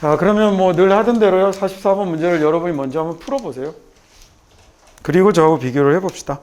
자, 그러면 뭐 늘 하던 대로요. 44번 문제를 여러분이 먼저 한번 풀어보세요. 그리고 저하고 비교를 해봅시다.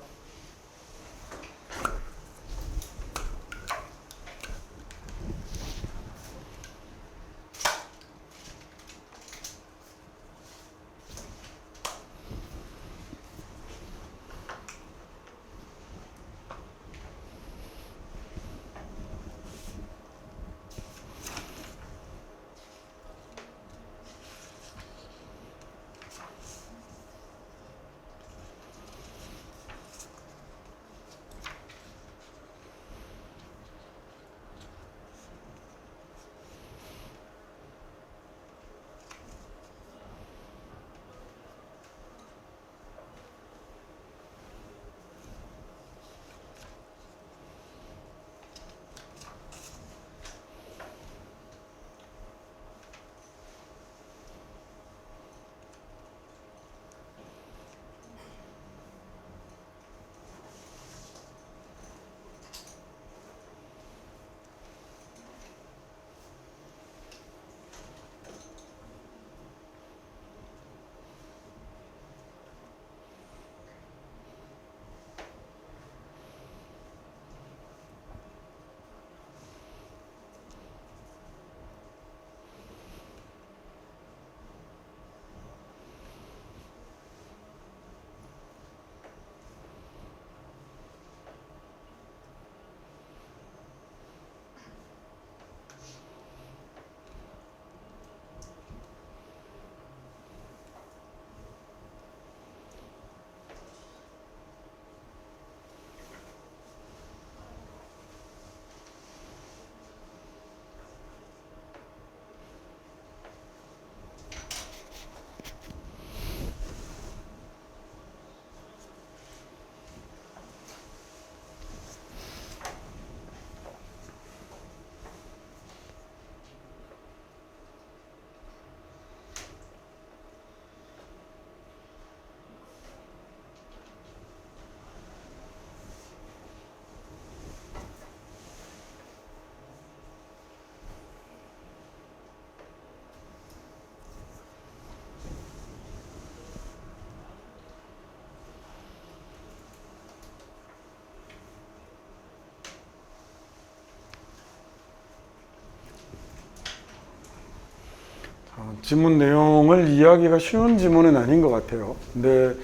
지문 내용을 이해하기가 쉬운 지문은 아닌 것 같아요. 근데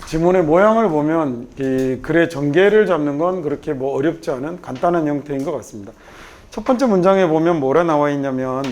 지문의 모양을 보면 이 글의 전개를 잡는 건 그렇게 뭐 어렵지 않은 간단한 형태인 것 같습니다. 첫 번째 문장에 보면 뭐라 나와 있냐면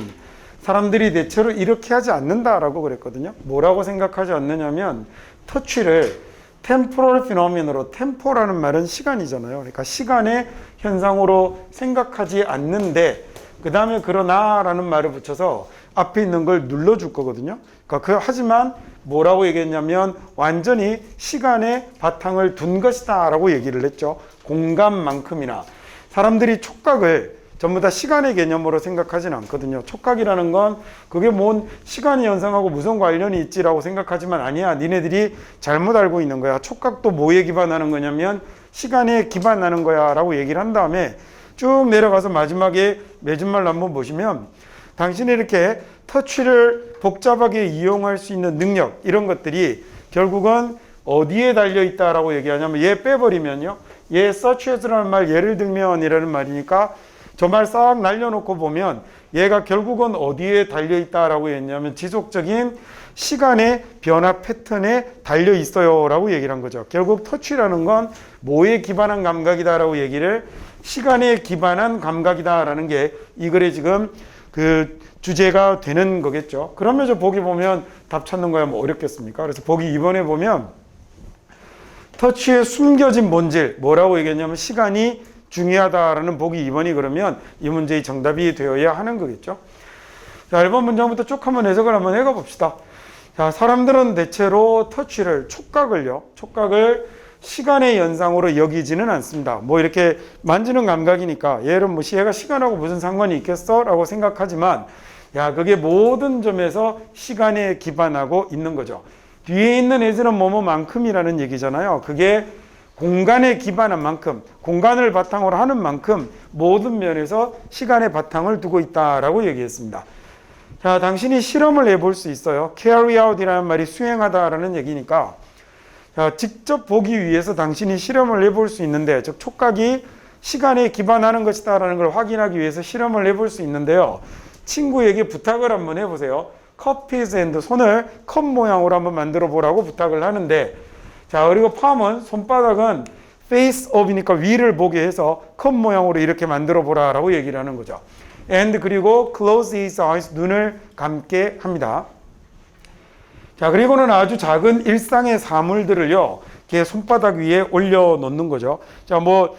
사람들이 대체로 이렇게 하지 않는다라고 그랬거든요. 뭐라고 생각하지 않느냐면 터치를 템포럴 피노미너로, 템포라는 말은 시간이잖아요. 그러니까 시간의 현상으로 생각하지 않는데 그 다음에 그러나 라는 말을 붙여서 앞에 있는 걸 눌러줄 거거든요. 그러니까 하지만 뭐라고 얘기했냐면 완전히 시간의 바탕을 둔 것이다 라고 얘기를 했죠. 공간만큼이나. 사람들이 촉각을 전부 다 시간의 개념으로 생각하지는 않거든요. 촉각이라는 건 그게 뭔 시간의 현상하고 무슨 관련이 있지라고 생각하지만 아니야. 니네들이 잘못 알고 있는 거야. 촉각도 뭐에 기반하는 거냐면 시간에 기반하는 거야 라고 얘기를 한 다음에 쭉 내려가서 마지막에 맺은말로 한번 보시면 당신이 이렇게 터치를 복잡하게 이용할 수 있는 능력 이런 것들이 결국은 어디에 달려있다라고 얘기하냐면 얘 빼버리면요. 얘 such as라는 말 예를 들면 이라는 말이니까 저 말 싹 날려놓고 보면 얘가 결국은 어디에 달려있다라고 했냐면 지속적인 시간의 변화 패턴에 달려있어요 라고 얘기를 한 거죠. 결국 터치라는 건 뭐에 기반한 감각이다라고 얘기를 시간에 기반한 감각이다라는 게 이 글에 지금 그 주제가 되는 거겠죠. 그러면서 보기 보면 답 찾는 거야 뭐 어렵겠습니까? 그래서 보기 2번에 보면 터치의 숨겨진 본질 뭐라고 얘기했냐면 시간이 중요하다라는 보기 2번이 그러면 이 문제의 정답이 되어야 하는 거겠죠. 자, 1번 문장부터 쭉 한번 해석을 한번 해가 봅시다. 자, 사람들은 대체로 터치를 촉각을 시간의 연상으로 여기지는 않습니다. 뭐 이렇게 만지는 감각이니까 얘는 뭐 얘가 시간하고 무슨 상관이 있겠어? 라고 생각하지만 야, 그게 모든 점에서 시간에 기반하고 있는 거죠. 뒤에 있는 에즈는 뭐뭐만큼이라는 얘기잖아요. 그게 공간에 기반한 만큼, 공간을 바탕으로 하는 만큼 모든 면에서 시간의 바탕을 두고 있다라고 얘기했습니다. 자, 당신이 실험을 해볼 수 있어요. carry out이라는 말이 수행하다라는 얘기니까, 자, 직접 보기 위해서 당신이 실험을 해볼 수 있는데, 즉 촉각이 시간에 기반하는 것이다라는 걸 확인하기 위해서 실험을 해볼 수 있는데요. 친구에게 부탁을 한번 해보세요. 커피's hand, 손을 컵 모양으로 한번 만들어 보라고 부탁을 하는데, 자, 그리고 palm은 손바닥은 face up이니까 위를 보게 해서 컵 모양으로 이렇게 만들어 보라라고 얘기를 하는 거죠. and 그리고 close his eyes, 눈을 감게 합니다. 자, 그리고는 아주 작은 일상의 사물들을요, 걔 손바닥 위에 올려 놓는 거죠. 자, 뭐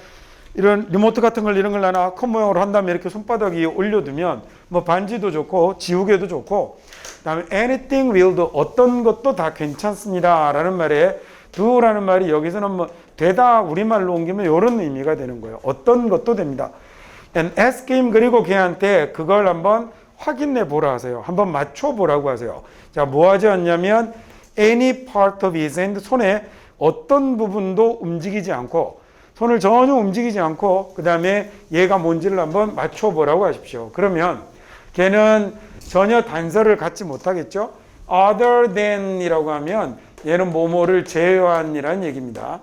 이런 리모트 같은 걸 이런 걸 하나 컵 모양으로 한 다음에 이렇게 손바닥 위에 올려두면 뭐 반지도 좋고 지우개도 좋고, 그다음에 anything will do, 어떤 것도 다 괜찮습니다 라는 말에 do라는 말이 여기서는 뭐 되다 우리말로 옮기면 이런 의미가 되는 거예요. 어떤 것도 됩니다. and ask him, 그리고 걔한테 그걸 한번 확인해 보라 하세요. 한번 맞춰 보라고 하세요. 자, 뭐 하지 않냐면 any part of his hand, 손에 어떤 부분도 움직이지 않고, 손을 전혀 움직이지 않고 그 다음에 얘가 뭔지를 한번 맞춰 보라고 하십시오. 그러면 걔는 전혀 단서를 갖지 못하겠죠. other than 이라고 하면 얘는 뭐뭐를 제외한이라는 얘기입니다.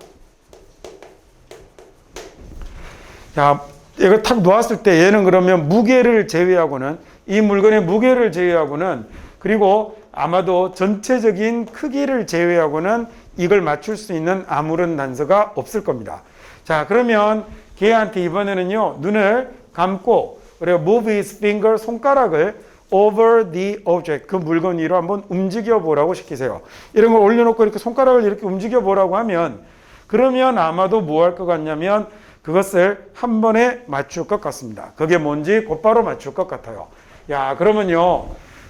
자, 이거 탁 놓았을 때 얘는 그러면 무게를 제외하고는, 이 물건의 무게를 제외하고는, 그리고 아마도 전체적인 크기를 제외하고는 이걸 맞출 수 있는 아무런 단서가 없을 겁니다. 자, 그러면 걔한테 이번에는요, 눈을 감고, 그리고 move his finger, 손가락을 over the object, 그 물건 위로 한번 움직여 보라고 시키세요. 이런 걸 올려놓고 이렇게 손가락을 이렇게 움직여 보라고 하면, 그러면 아마도 뭐 할 것 같냐면 그것을 한 번에 맞출 것 같습니다. 그게 뭔지 곧바로 맞출 것 같아요. 야, 그러면요,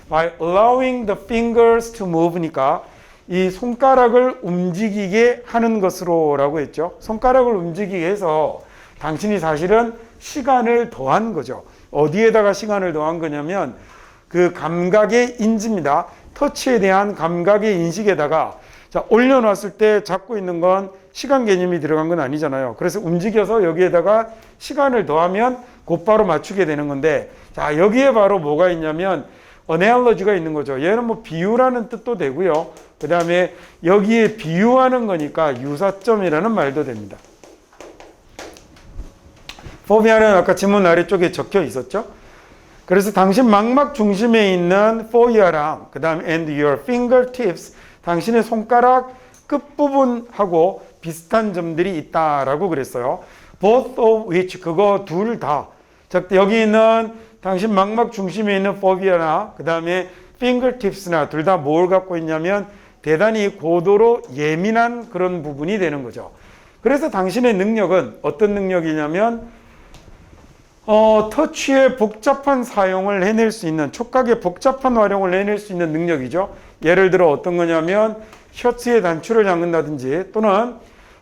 by allowing the fingers to move니까 이 손가락을 움직이게 하는 것으로 라고 했죠. 손가락을 움직이게 해서 당신이 사실은 시간을 더한 거죠. 어디에다가 시간을 더한 거냐면 그 감각의 인지입니다. 터치에 대한 감각의 인식에다가, 자, 올려놨을 때 잡고 있는 건 시간 개념이 들어간 건 아니잖아요. 그래서 움직여서 여기에다가 시간을 더하면 곧바로 맞추게 되는 건데, 자, 여기에 바로 뭐가 있냐면 analogy가 있는 거죠. 얘는 뭐 비유라는 뜻도 되고요. 그 다음에 여기에 비유하는 거니까 유사점이라는 말도 됩니다. 포비아는 아까 지문 아래쪽에 적혀 있었죠. 그래서 당신 망막 중심에 있는 포비아랑 그 다음 and your fingertips, 당신의 손가락 끝부분하고 비슷한 점들이 있다라고 그랬어요. both of which, 그거 둘 다. 즉 여기 있는 당신 망막 중심에 있는 포비아나 그 다음에 fingertips나 둘 다 뭘 갖고 있냐면 대단히 고도로 예민한 그런 부분이 되는 거죠. 그래서 당신의 능력은 어떤 능력이냐면 터치의 복잡한 사용을 해낼 수 있는, 촉각의 복잡한 활용을 해낼 수 있는 능력이죠. 예를 들어 어떤 거냐면 셔츠의 단추를 잠근다든지, 또는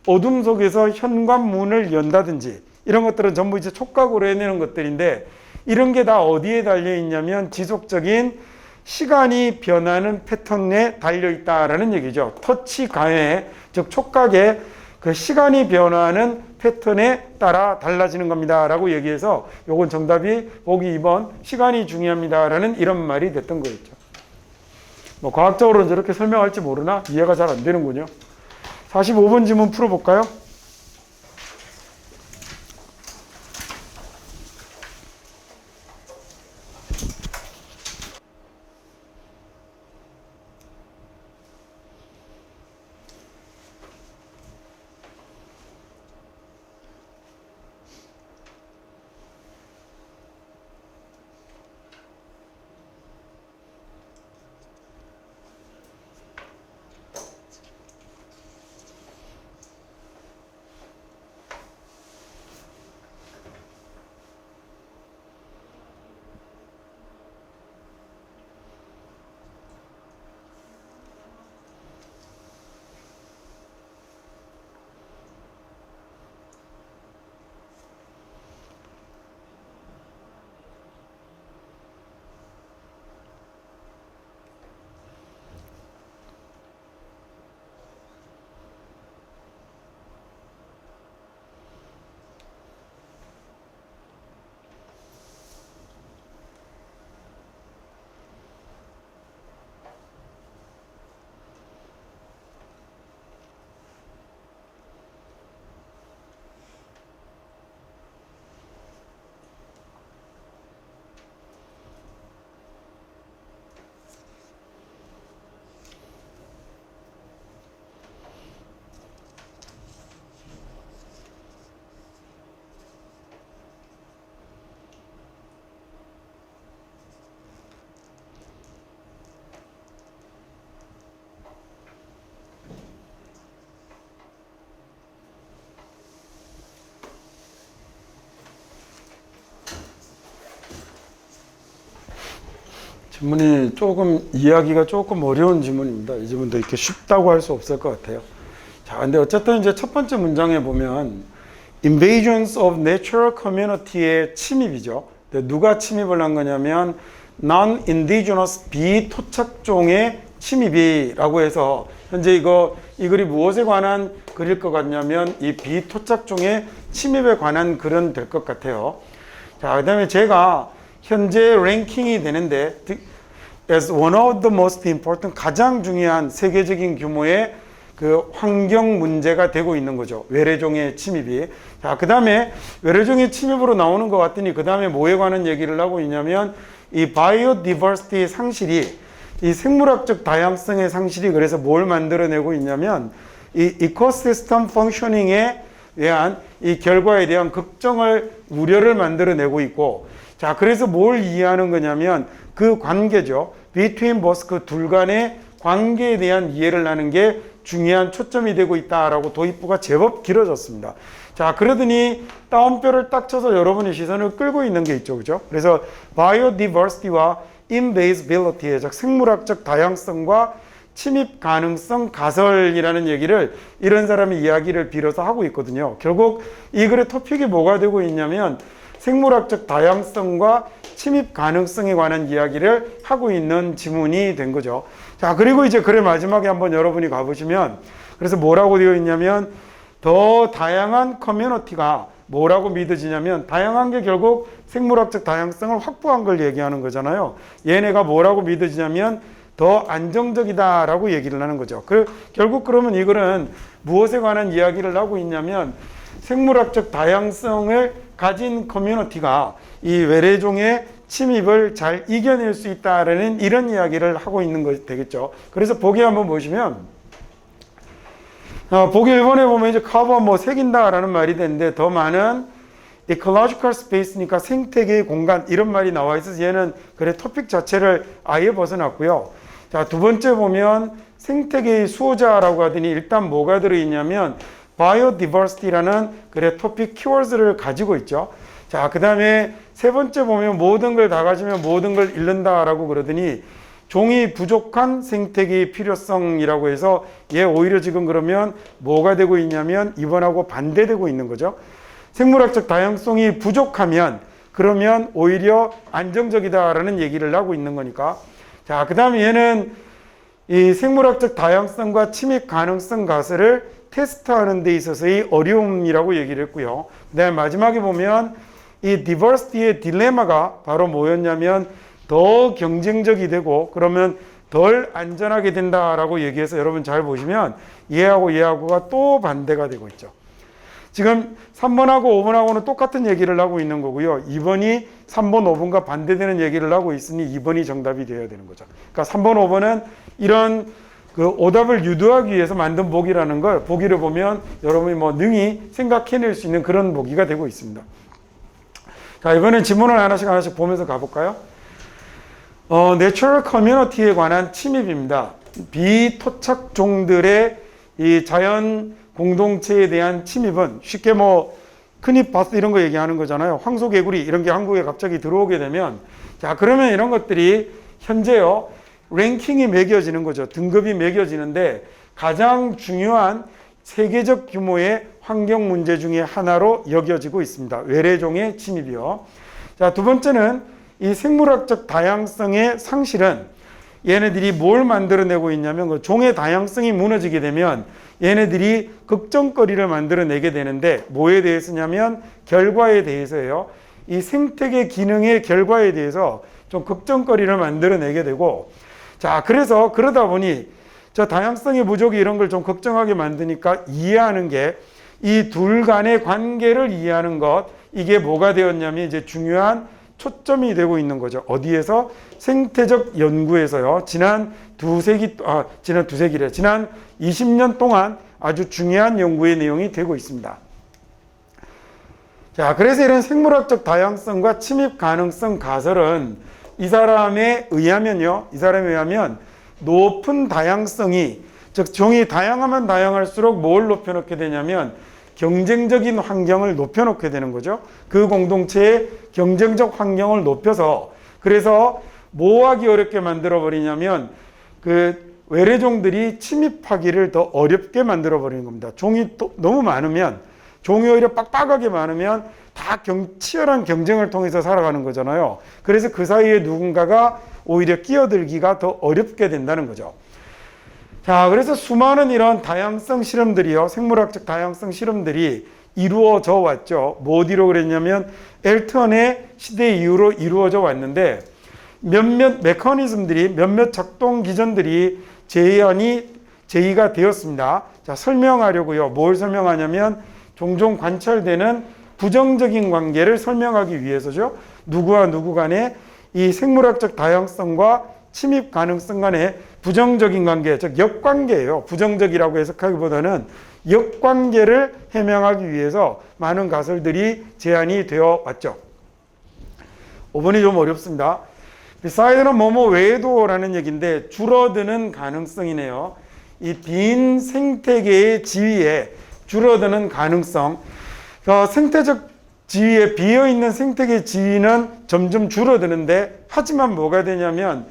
어둠 속에서 현관문을 연다든지, 이런 것들은 전부 이제 촉각으로 해내는 것들인데, 이런 게 다 어디에 달려 있냐면 지속적인 시간이 변하는 패턴에 달려 있다라는 얘기죠. 터치 감에, 즉 촉각의 그 시간이 변화하는 패턴에 따라 달라지는 겁니다 라고 얘기해서 요건 정답이 보기 2번 시간이 중요합니다 라는 이런 말이 됐던 거였죠. 뭐 과학적으로는 저렇게 설명할지 모르나 이해가 잘 안 되는군요. 45번 지문 풀어볼까요? 질문이 조금 이해하기가 조금 어려운 질문입니다. 이 질문도 이렇게 쉽다고 할 수 없을 것 같아요. 자, 근데 어쨌든 이제 첫 번째 문장에 보면 invasions of natural community의 침입이죠. 근데 누가 침입을 한 거냐면 non-indigenous 비토착종의 침입이라고 해서 현재 이 글이 무엇에 관한 글일 것 같냐면 이 비토착종의 침입에 관한 글은 될 것 같아요. 자, 그 다음에 제가 현재 랭킹이 되는데 as one of the most important 가장 중요한 세계적인 규모의 그 환경 문제가 되고 있는 거죠. 외래종의 침입이. 자, 그 다음에 외래종의 침입으로 나오는 것 같더니 그 다음에 뭐에 관한 얘기를 하고 있냐면 이 바이오디버시티 상실이 이 생물학적 다양성의 상실이 그래서 뭘 만들어내고 있냐면 이 이코시스템 펑셔닝에 대한 이 결과에 대한 걱정을 우려를 만들어내고 있고 자 그래서 뭘 이해하는 거냐면 그 관계죠. between both 그 둘 간의 관계에 대한 이해를 하는 게 중요한 초점이 되고 있다라고 도입부가 제법 길어졌습니다. 자, 그러더니 따옴표를 딱 쳐서 여러분의 시선을 끌고 있는 게 있죠. 그죠? 그래서 biodiversity와 invasibility의 즉 생물학적 다양성과 침입 가능성 가설이라는 얘기를 이런 사람의 이야기를 빌어서 하고 있거든요. 결국 이 글의 토픽이 뭐가 되고 있냐면 생물학적 다양성과 침입 가능성에 관한 이야기를 하고 있는 지문이 된 거죠. 자, 그리고 이제 글의 마지막에 한번 여러분이 가보시면 그래서 뭐라고 되어 있냐면 더 다양한 커뮤니티가 뭐라고 믿어지냐면 다양한 게 결국 생물학적 다양성을 확보한 걸 얘기하는 거잖아요. 얘네가 뭐라고 믿어지냐면 더 안정적이다라고 얘기를 하는 거죠. 결국 그러면 이 글은 무엇에 관한 이야기를 하고 있냐면 생물학적 다양성을 가진 커뮤니티가 이 외래종의 침입을 잘 이겨낼 수 있다라는 이런 이야기를 하고 있는 것이 되겠죠. 그래서 보기 한번 보시면 보기 1번에 보면 이제 커버 뭐 새긴다라는 말이 되는데 더 많은 ecological space니까 생태계의 공간 이런 말이 나와 있어서 얘는 그래 토픽 자체를 아예 벗어났고요. 자, 두 번째 보면 생태계의 수호자라고 하더니 일단 뭐가 들어있냐면 biodiversity라는 그래 토픽 키워드를 가지고 있죠. 자, 그 다음에 세 번째 보면 모든 걸 다 가지면 모든 걸 잃는다라고 그러더니 종이 부족한 생태계의 필요성이라고 해서 얘 오히려 지금 그러면 뭐가 되고 있냐면 이번하고 반대되고 있는 거죠. 생물학적 다양성이 부족하면 그러면 오히려 안정적이다라는 얘기를 하고 있는 거니까. 자, 그 다음에 얘는 이 생물학적 다양성과 침입 가능성 가설을 테스트하는 데 있어서의 어려움이라고 얘기를 했고요. 그 다음에 마지막에 보면 이 디버시티의 딜레마가 바로 뭐였냐면 더 경쟁적이 되고 그러면 덜 안전하게 된다라고 얘기해서 여러분 잘 보시면 얘하고가 또 반대가 되고 있죠. 지금 3번하고 5번하고는 똑같은 얘기를 하고 있는 거고요. 2번이 3번, 5번과 반대되는 얘기를 하고 있으니 2번이 정답이 되어야 되는 거죠. 그러니까 3번, 5번은 이런 그 오답을 유도하기 위해서 만든 보기라는 걸 보기를 보면 여러분이 뭐 능히 생각해낼 수 있는 그런 보기가 되고 있습니다. 자, 이번엔 지문을 하나씩 보면서 가볼까요? 내추럴 커뮤니티에 관한 침입입니다. 비토착종들의 이 자연 공동체에 대한 침입은 쉽게 뭐 큰입 바스 이런 거 얘기하는 거잖아요. 황소개구리 이런 게 한국에 갑자기 들어오게 되면 자, 그러면 이런 것들이 현재요 랭킹이 매겨지는 거죠. 등급이 매겨지는데 가장 중요한 세계적 규모의 환경 문제 중에 하나로 여겨지고 있습니다. 외래종의 침입이요. 자, 두 번째는 이 생물학적 다양성의 상실은 얘네들이 뭘 만들어내고 있냐면 그 종의 다양성이 무너지게 되면 얘네들이 걱정거리를 만들어내게 되는데 뭐에 대해서냐면 결과에 대해서예요. 이 생태계 기능의 결과에 대해서 좀 걱정거리를 만들어내게 되고 자, 그래서 그러다 보니 저 다양성의 부족이 이런 걸 좀 걱정하게 만드니까 이해하는 게 이 둘 간의 관계를 이해하는 것 이게 뭐가 되었냐면 이제 중요한 초점이 되고 있는 거죠. 어디에서? 생태적 연구에서요. 지난 20년 동안 아주 중요한 연구의 내용이 되고 있습니다. 자, 그래서 이런 생물학적 다양성과 침입 가능성 가설은 이 사람에 의하면 높은 다양성이 즉 종이 다양하면 다양할수록 뭘 높여놓게 되냐면 경쟁적인 환경을 높여놓게 되는 거죠. 그 공동체의 경쟁적 환경을 높여서 그래서 뭐 하기 어렵게 만들어 버리냐면 그 외래종들이 침입하기를 더 어렵게 만들어 버리는 겁니다. 종이 또 너무 많으면, 종이 오히려 빡빡하게 많으면 다 치열한 경쟁을 통해서 살아가는 거잖아요. 그래서 그 사이에 누군가가 오히려 끼어들기가 더 어렵게 된다는 거죠. 자, 그래서 수많은 이런 다양성 실험들이요, 생물학적 다양성 실험들이 이루어져 왔죠. 뭐 어디로 그랬냐면 엘턴의 시대 이후로 이루어져 왔는데 몇몇 메커니즘들이, 몇몇 작동 기전들이 제의가 되었습니다. 자, 설명하려고요. 뭘 설명하냐면 종종 관찰되는 부정적인 관계를 설명하기 위해서죠. 누구와 누구 간의 이 생물학적 다양성과 침입 가능성 간의 부정적인 관계, 즉 역관계예요. 부정적이라고 해석하기보다는 역관계를 해명하기 위해서 많은 가설들이 제안이 되어 왔죠. 5번이 좀 어렵습니다. 비사이드는 뭐뭐 외에도라는 얘기인데 줄어드는 가능성이네요. 이 빈 생태계의 지위에 줄어드는 가능성, 생태적 지위에 비어있는 생태계 지위는 점점 줄어드는데, 하지만 뭐가 되냐면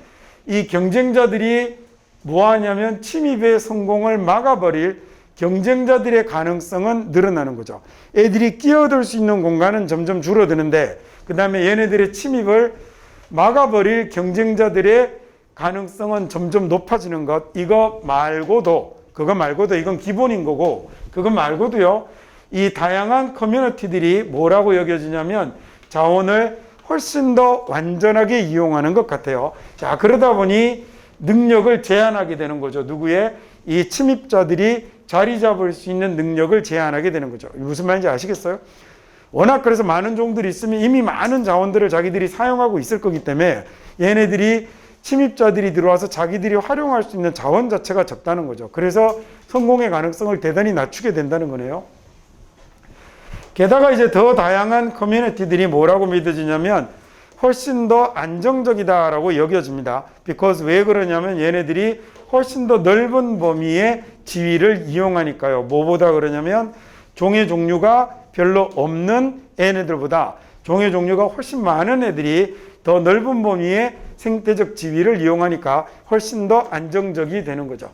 이 경쟁자들이 뭐 하냐면 침입의 성공을 막아버릴 경쟁자들의 가능성은 늘어나는 거죠. 애들이 끼어들 수 있는 공간은 점점 줄어드는데, 그 다음에 얘네들의 침입을 막아버릴 경쟁자들의 가능성은 점점 높아지는 것. 그거 말고도 이건 기본인 거고, 그거 말고도요, 이 다양한 커뮤니티들이 뭐라고 여겨지냐면 자원을 훨씬 더 완전하게 이용하는 것 같아요. 자, 그러다 보니 능력을 제한하게 되는 거죠. 누구의? 이 침입자들이 자리 잡을 수 있는 능력을 제한하게 되는 거죠. 무슨 말인지 아시겠어요? 워낙 그래서 많은 종들이 있으면 이미 많은 자원들을 자기들이 사용하고 있을 거기 때문에 얘네들이, 침입자들이 들어와서 자기들이 활용할 수 있는 자원 자체가 적다는 거죠. 그래서 성공의 가능성을 대단히 낮추게 된다는 거네요. 게다가 이제 더 다양한 커뮤니티들이 뭐라고 믿어지냐면 훨씬 더 안정적이다라고 여겨집니다. because 왜 그러냐면 얘네들이 훨씬 더 넓은 범위의 지위를 이용하니까요. 뭐보다 그러냐면 종의 종류가 별로 없는 얘네들보다 종의 종류가 훨씬 많은 애들이 더 넓은 범위의 생태적 지위를 이용하니까 훨씬 더 안정적이 되는 거죠.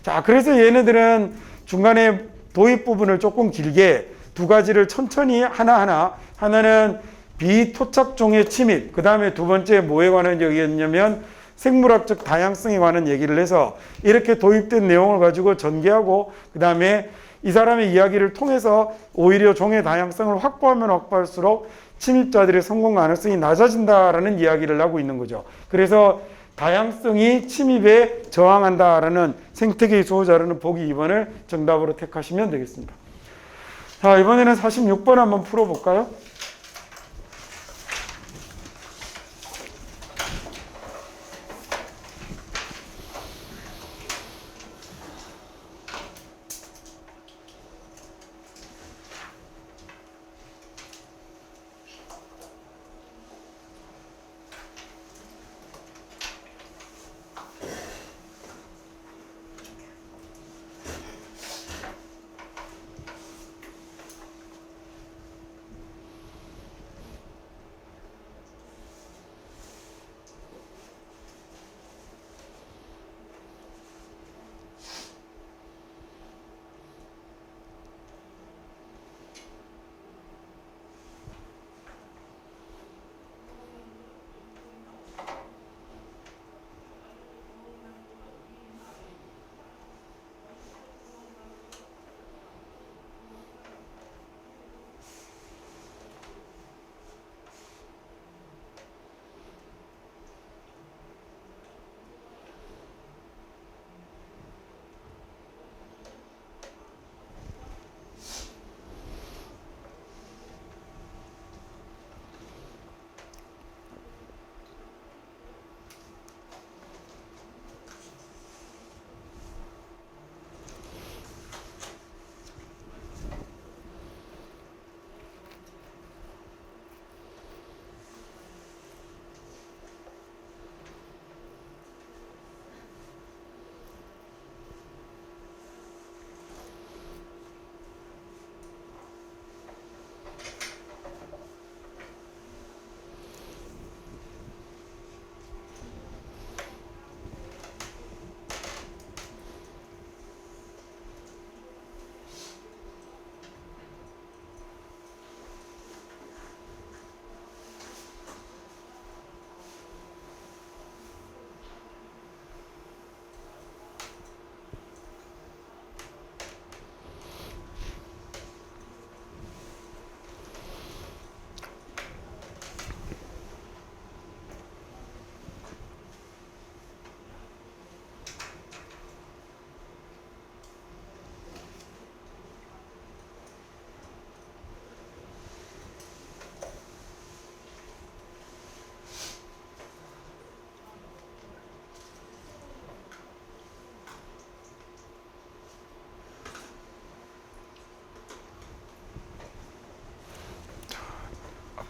자, 그래서 얘네들은 중간에 도입 부분을 조금 길게 두 가지를 천천히 하나는 비토착종의 침입, 그 다음에 두 번째 뭐에 관한 얘기였냐면 생물학적 다양성에 관한 얘기를 해서 이렇게 도입된 내용을 가지고 전개하고, 그 다음에 이 사람의 이야기를 통해서 오히려 종의 다양성을 확보하면 확보할수록 침입자들의 성공 가능성이 낮아진다라는 이야기를 하고 있는 거죠. 그래서 다양성이 침입에 저항한다라는 생태계의 수호자라는 보기 2번을 정답으로 택하시면 되겠습니다. 자, 이번에는 46번 한번 풀어볼까요?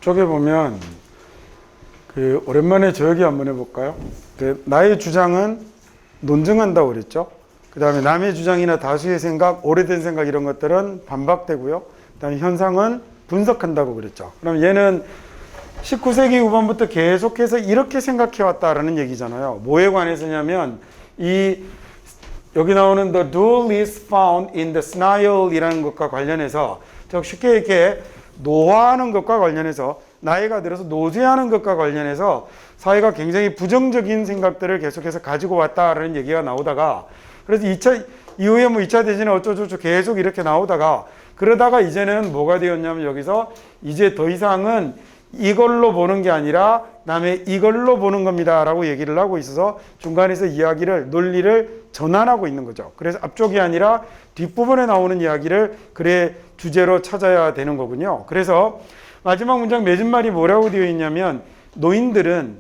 앞쪽에 보면 오랜만에 저 얘기 한번 해볼까요? 나의 주장은 논증한다고 그랬죠. 그 다음에 남의 주장이나 다수의 생각, 오래된 생각 이런 것들은 반박되고요. 그 다음에 현상은 분석한다고 그랬죠. 그럼 얘는 19세기 후반부터 계속해서 이렇게 생각해 왔다라는 얘기잖아요. 뭐에 관해서냐면 여기 나오는 the dual is found in the senile 이라는 것과 관련해서, 즉 쉽게 이렇게 노화하는 것과 관련해서, 나이가 들어서 노쇠하는 것과 관련해서 사회가 굉장히 부정적인 생각들을 계속해서 가지고 왔다라는 얘기가 나오다가, 그래서 이후에 뭐 2차 대전에 어쩌고저쩌고 계속 이렇게 나오다가, 그러다가 이제는 뭐가 되었냐면 여기서 이제 더 이상은 이걸로 보는 게 아니라 남의 이걸로 보는 겁니다 라고 얘기를 하고 있어서 중간에서 논리를 전환하고 있는 거죠. 그래서 앞쪽이 아니라 뒷부분에 나오는 이야기를 글의 주제로 찾아야 되는 거군요. 그래서 마지막 문장 맺은 말이 뭐라고 되어 있냐면, 노인들은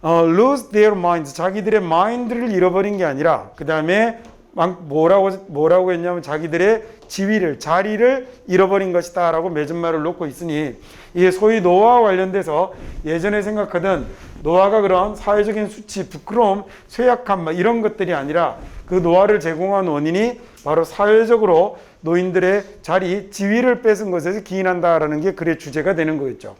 lose their minds, 자기들의 마인드를 잃어버린 게 아니라, 그 다음에 뭐라고 했냐면 자기들의 지위를, 자리를 잃어버린 것이다 라고 맺은 말을 놓고 있으니, 이게 소위 노화와 관련돼서 예전에 생각하던 노화가 그런 사회적인 수치, 부끄러움, 쇠약함 이런 것들이 아니라, 그 노화를 제공한 원인이 바로 사회적으로 노인들의 자리, 지위를 뺏은 것에서 기인한다라는 게 글의 주제가 되는 거겠죠.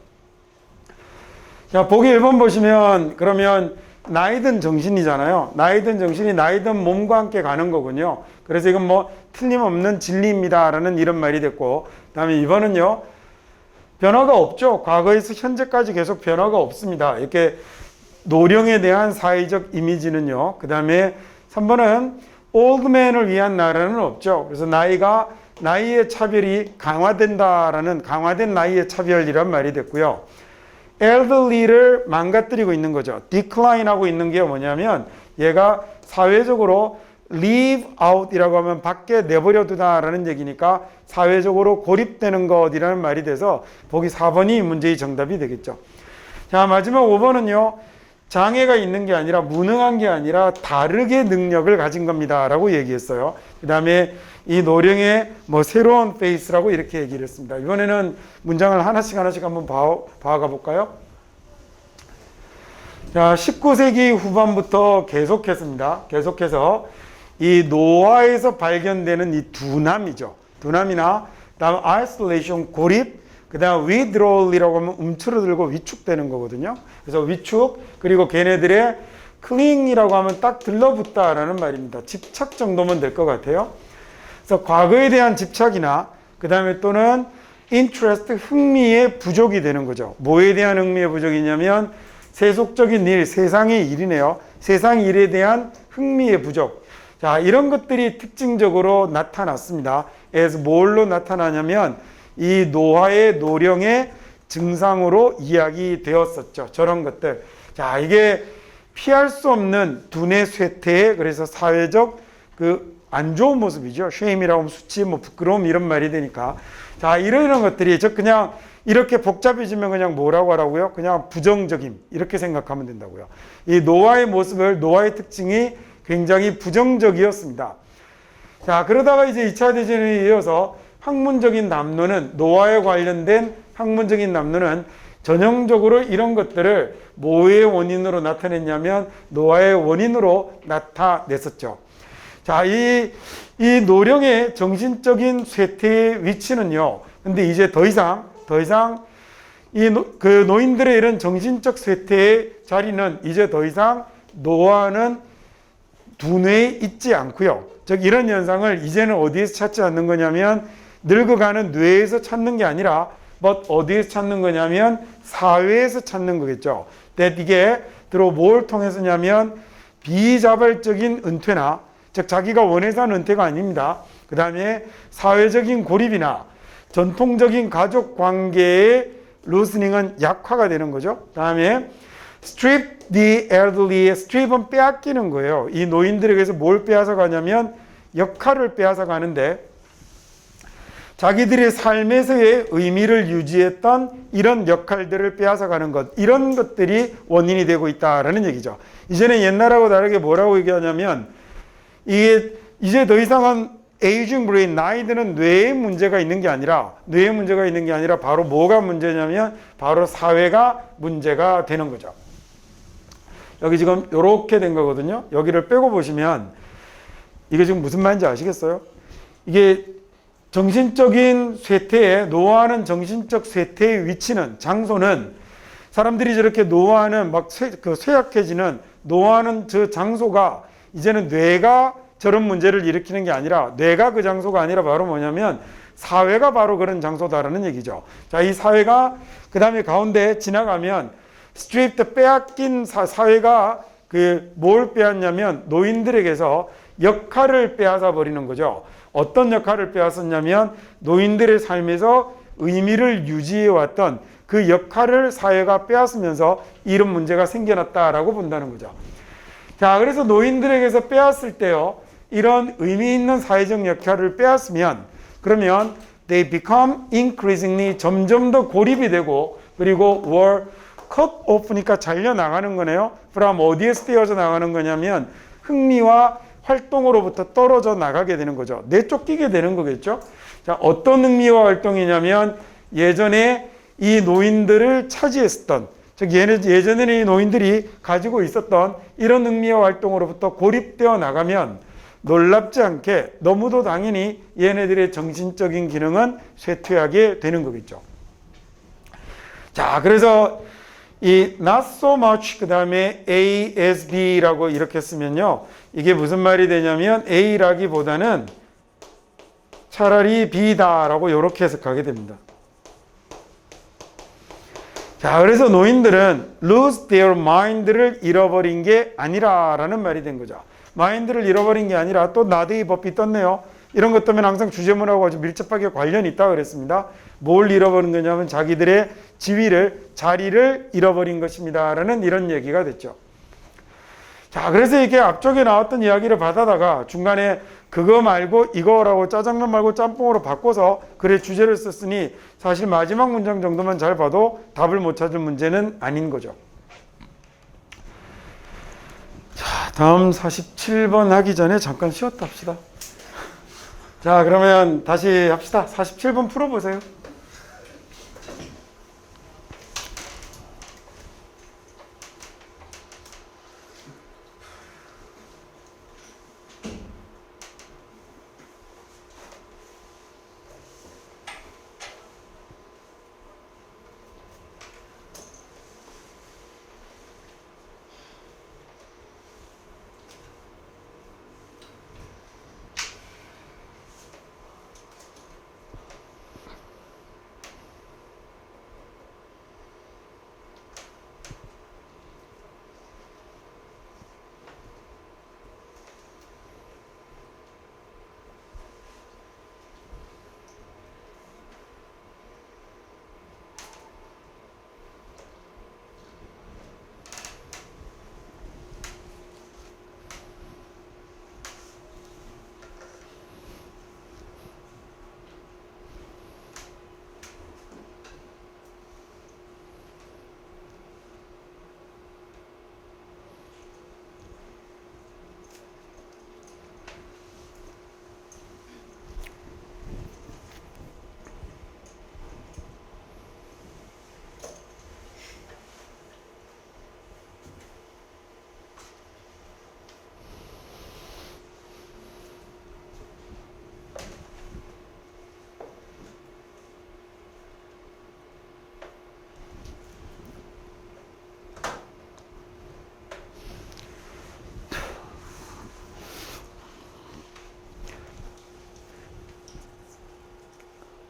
자, 보기 1번 보시면 그러면 나이든 정신이잖아요. 나이든 정신이 나이든 몸과 함께 가는 거군요. 그래서 이건 뭐 틀림없는 진리입니다라는 이런 말이 됐고, 그다음에 2번은요. 변화가 없죠. 과거에서 현재까지 계속 변화가 없습니다. 이렇게 노령에 대한 사회적 이미지는요. 그다음에 3번은 올드맨을 위한 나라는 없죠. 그래서 나이의 차별이 강화된다라는, 강화된 나이의 차별이란 말이 됐고요. elderly를 망가뜨리고 있는 거죠. decline하고 있는 게 뭐냐면, 얘가 사회적으로 leave out 이라고 하면 밖에 내버려 두다라는 얘기니까 사회적으로 고립되는 것이라는 말이 돼서 보기 4번이 문제의 정답이 되겠죠. 자, 마지막 5번은요. 장애가 있는 게 아니라, 무능한 게 아니라 다르게 능력을 가진 겁니다 라고 얘기했어요. 그 다음에 이 노령의 새로운 페이스라고 이렇게 얘기를 했습니다. 이번에는 문장을 하나씩 한번 봐가 볼까요? 자, 19세기 후반부터 계속해서 이 노화에서 발견되는 이 둔함이죠. 둔함이나, 그다음 isolation, 고립, 그다음 withdrawal이라고 하면 움츠러들고 위축되는 거거든요. 그래서 위축, 그리고 걔네들의 cling이라고 하면 딱 들러붙다라는 말입니다. 집착 정도면 될 것 같아요. 그래서 과거에 대한 집착이나, 그다음에 또는 interest, 흥미의 부족이 되는 거죠. 뭐에 대한 흥미의 부족이냐면 세속적인 일, 세상의 일이네요. 세상 일에 대한 흥미의 부족. 자, 이런 것들이 특징적으로 나타났습니다. 그래서 뭘로 나타나냐면 이 노령의 증상으로 이야기되었었죠. 저런 것들. 자, 이게 피할 수 없는 두뇌 쇠퇴, 그래서 사회적 안 좋은 모습이죠. shame이라고 하면 수치, 부끄러움 이런 말이 되니까. 자, 이런 것들이 그냥 이렇게 복잡해지면 그냥 뭐라고 하라고요? 그냥 부정적임 이렇게 생각하면 된다고요. 이 노화의 특징이 굉장히 부정적이었습니다. 자, 그러다가 이제 2차 대전에 이어서 학문적인 담론은, 노화에 관련된 학문적인 담론은 전형적으로 이런 것들을 뭐의 원인으로 나타냈냐면 노화의 원인으로 나타냈었죠. 자, 이 노령의 정신적인 쇠퇴의 위치는요. 근데 이제 더 이상 노인들의 이런 정신적 쇠퇴의 자리는 이제 더 이상 노화는 두뇌에 있지 않고요. 즉 이런 현상을 이제는 어디에서 찾지 않는 거냐면 늙어가는 뇌에서 찾는 게 아니라 어디에서 찾는 거냐면 사회에서 찾는 거겠죠. 근데 이게 주로 뭘 통해서냐면 비자발적인 은퇴나, 즉 자기가 원해서 하는 은퇴가 아닙니다. 그 다음에 사회적인 고립이나 전통적인 가족 관계의 루스닝은 약화가 되는 거죠. 그 다음에 strip the elderly, strip은 빼앗기는 거예요. 이 노인들에게서 뭘 빼앗아 가냐면 역할을 빼앗아 가는데, 자기들의 삶에서의 의미를 유지했던 이런 역할들을 빼앗아 가는 것, 이런 것들이 원인이 되고 있다라는 얘기죠. 이제는 옛날하고 다르게 뭐라고 얘기하냐면, 이게 이제 더 이상은 aging brain, 나이 드는 뇌에 문제가 있는 게 아니라 바로 뭐가 문제냐면 바로 사회가 문제가 되는 거죠. 여기 지금 이렇게 된 거거든요. 여기를 빼고 보시면 이게 지금 무슨 말인지 아시겠어요? 이게 정신적인 쇠퇴에, 노화하는 정신적 쇠퇴의 위치는, 장소는, 사람들이 저렇게 노화하는 쇠약해지는 노화하는 저 장소가 이제는 뇌가 저런 문제를 일으키는 게 아니라, 뇌가 그 장소가 아니라 바로 뭐냐면 사회가 바로 그런 장소다라는 얘기죠. 자, 이 사회가 그 다음에 가운데 지나가면 스트립트, 빼앗긴 사회가 뭘 빼앗냐면 노인들에게서 역할을 빼앗아 버리는 거죠. 어떤 역할을 빼앗았냐면 노인들의 삶에서 의미를 유지해 왔던 그 역할을 사회가 빼앗으면서 이런 문제가 생겨났다라고 본다는 거죠. 자, 그래서 노인들에게서 빼앗을 때요, 이런 의미 있는 사회적 역할을 빼앗으면, 그러면 they become increasingly, 점점 더 고립이 되고, 그리고 were cut off니까 잘려나가는 거네요. 그럼 어디에서 떼어져 나가는 거냐면 흥미와 활동으로부터 떨어져 나가게 되는 거죠. 내쫓기게 되는 거겠죠. 자, 어떤 흥미와 활동이냐면 예전에 이 노인들을 차지했었던, 즉 예전에는 이 노인들이 가지고 있었던 이런 흥미와 활동으로부터 고립되어 나가면 놀랍지 않게 너무도 당연히 얘네들의 정신적인 기능은 쇠퇴하게 되는 거겠죠. 자, 그래서 이 not so much 그 다음에 A as B라고 이렇게 쓰면요, 이게 무슨 말이 되냐면 A라기보다는 차라리 B다라고 이렇게 해석하게 됩니다. 자, 그래서 노인들은 lose their mind를 잃어버린 게 아니라라는 말이 된 거죠. 마인드를 잃어버린 게 아니라, 또 나데이 법이 떴네요. 이런 것 때문에 항상 주제문하고 아주 밀접하게 관련이 있다고 그랬습니다. 뭘 잃어버린 거냐면 자기들의 지위를, 자리를 잃어버린 것입니다 라는 이런 얘기가 됐죠. 자, 그래서 이렇게 앞쪽에 나왔던 이야기를 받아다가 중간에 그거 말고 이거라고, 짜장면 말고 짬뽕으로 바꿔서 글의 주제를 썼으니 사실 마지막 문장 정도만 잘 봐도 답을 못 찾을 문제는 아닌 거죠. 자, 다음 47번 하기 전에 잠깐 쉬었다 합시다. 자, 그러면 다시 합시다. 47번 풀어보세요.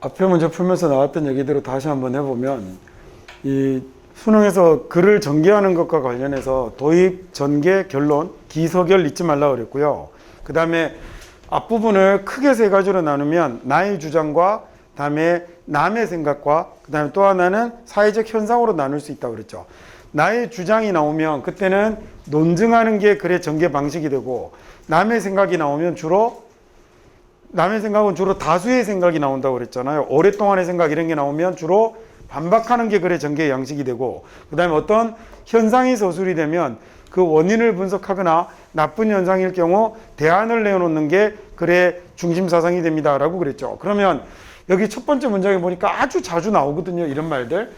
앞에 문제 풀면서 나왔던 얘기대로 다시 한번 해보면, 이 수능에서 글을 전개하는 것과 관련해서 도입, 전개, 결론, 기서결 잊지 말라고 그랬고요. 그 다음에 앞부분을 크게 세 가지로 나누면 나의 주장과, 그 다음에 남의 생각과, 그 다음에 또 하나는 사회적 현상으로 나눌 수 있다고 그랬죠. 나의 주장이 나오면 그때는 논증하는 게 글의 전개 방식이 되고, 남의 생각이 나오면 남의 생각은 주로 다수의 생각이 나온다고 그랬잖아요. 오랫동안의 생각 이런 게 나오면 주로 반박하는 게 글의 전개 양식이 되고, 그 다음에 어떤 현상이 서술이 되면 그 원인을 분석하거나 나쁜 현상일 경우 대안을 내놓는 게 글의 중심 사상이 됩니다 라고 그랬죠. 그러면 여기 첫 번째 문장에 보니까 아주 자주 나오거든요, 이런 말들.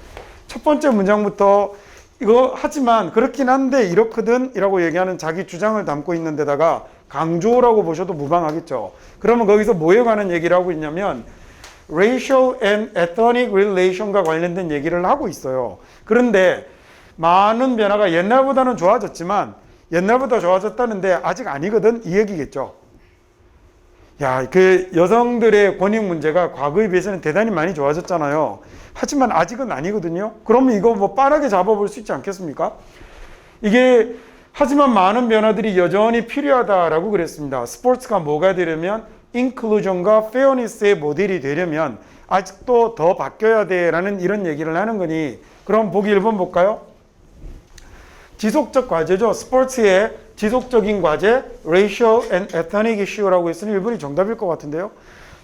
첫 번째 문장부터 이거 하지만 그렇긴 한데 이렇거든 이라고 얘기하는 자기 주장을 담고 있는 데다가 강조라고 보셔도 무방하겠죠. 그러면 거기서 뭐에 관한 얘기를 하고 있냐면 racial and ethnic relation과 관련된 얘기를 하고 있어요. 그런데 많은 변화가 옛날보다는 좋아졌지만 옛날보다 좋아졌다는데 아직 아니거든 이 얘기겠죠. 야, 그 여성들의 권익 문제가 과거에 비해서는 대단히 많이 좋아졌잖아요. 하지만 아직은 아니거든요. 그러면 이거 뭐 빠르게 잡아볼 수 있지 않겠습니까? 이게 하지만 많은 변화들이 여전히 필요하다라고 그랬습니다. 스포츠가 뭐가 되려면 인클루전과 페어니스의 모델이 되려면 아직도 더 바뀌어야 돼라는 이런 얘기를 하는 거니, 그럼 보기 1번 볼까요? 지속적 과제죠. 스포츠의 지속적인 과제, racial and ethnic issue라고 했으니 1번이 정답일 것 같은데요.